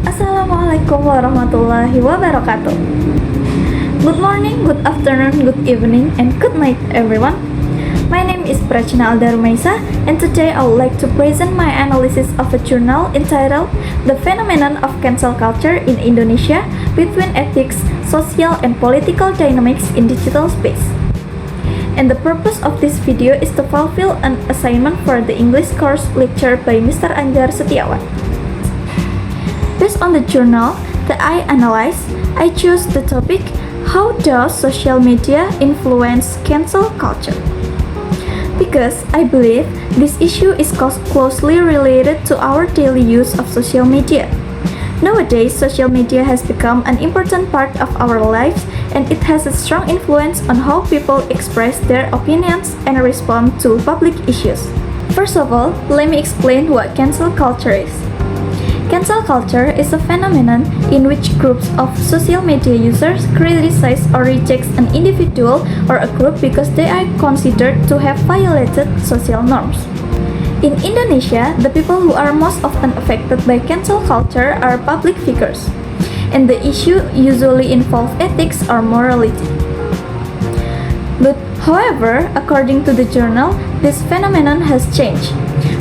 Assalamualaikum warahmatullahi wabarakatuh. Good morning, good afternoon, good evening, and good night everyone. My name is Prachna Aldarumaisa, and today I would like to present my analysis of a journal entitled The Phenomenon of Cancel Culture in Indonesia Between Ethics, Social and Political Dynamics in Digital Space. And the purpose of this video is to fulfill an assignment for the English course lecture by Mr. Anjar Setiawan. Based on the journal that I analyzed, I chose the topic, How does social media influence cancel culture? Because I believe this issue is closely related to our daily use of social media. Nowadays, social media has become an important part of our lives, and it has a strong influence on how people express their opinions and respond to public issues. First of all, let me explain what cancel culture is. Cancel culture is a phenomenon in which groups of social media users criticize or reject an individual or a group because they are considered to have violated social norms. In Indonesia, the people who are most often affected by cancel culture are public figures, and the issue usually involves ethics or morality. But however, according to the journal, this phenomenon has changed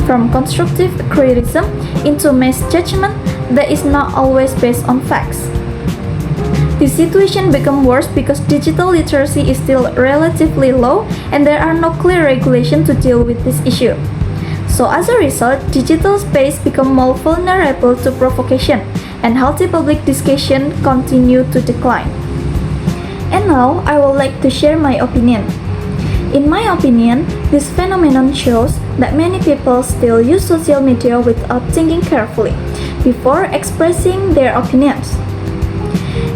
from constructive criticism into mass judgment that is not always based on facts. This situation becomes worse because digital literacy is still relatively low and there are no clear regulations to deal with this issue. So as a result, digital space becomes more vulnerable to provocation and healthy public discussion continue to decline. And now I would like to share my opinion. In my opinion, this phenomenon shows that many people still use social media without thinking carefully before expressing their opinions.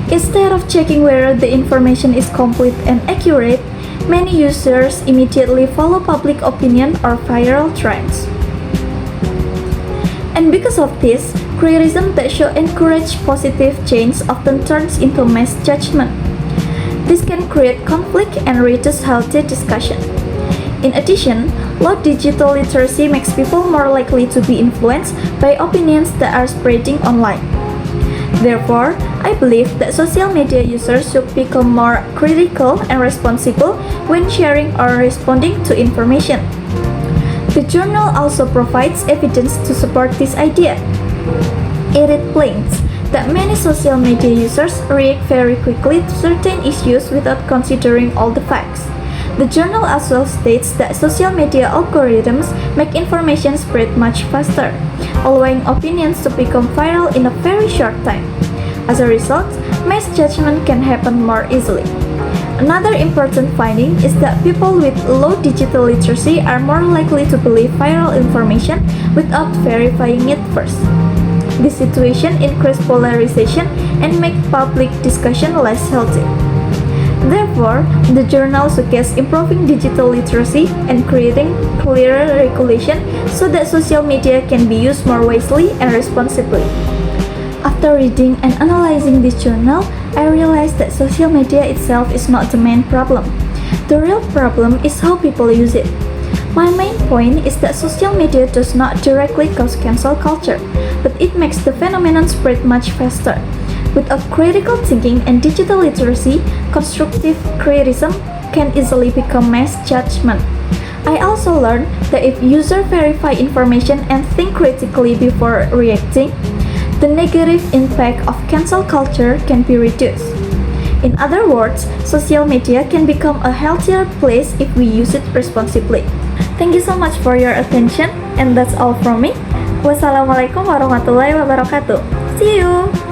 Instead of checking whether the information is complete and accurate, many users immediately follow public opinion or viral trends. And because of this, criticism that should encourage positive change often turns into mass judgment. This can create conflict and reduce healthy discussion. In addition, low digital literacy makes people more likely to be influenced by opinions that are spreading online. Therefore, I believe that social media users should become more critical and responsible when sharing or responding to information. The journal also provides evidence to support this idea. It explains that many social media users react very quickly to certain issues without considering all the facts. The journal also states that social media algorithms make information spread much faster, allowing opinions to become viral in a very short time. As a result, mass judgment can happen more easily. Another important finding is that people with low digital literacy are more likely to believe viral information without verifying it first. This situation increases polarization and makes public discussion less healthy. Therefore, the journal suggests improving digital literacy and creating clearer regulation so that social media can be used more wisely and responsibly. After reading and analyzing this journal, I realized that social media itself is not the main problem. The real problem is how people use it. My main point is that social media does not directly cause cancel culture, but it makes the phenomenon spread much faster. Without critical thinking and digital literacy, constructive criticism can easily become mass judgment. I also learned that if users verify information and think critically before reacting, the negative impact of cancel culture can be reduced. In other words, social media can become a healthier place if we use it responsibly. Thank you so much for your attention, and that's all from me. Wassalamualaikum warahmatullahi wabarakatuh. See you!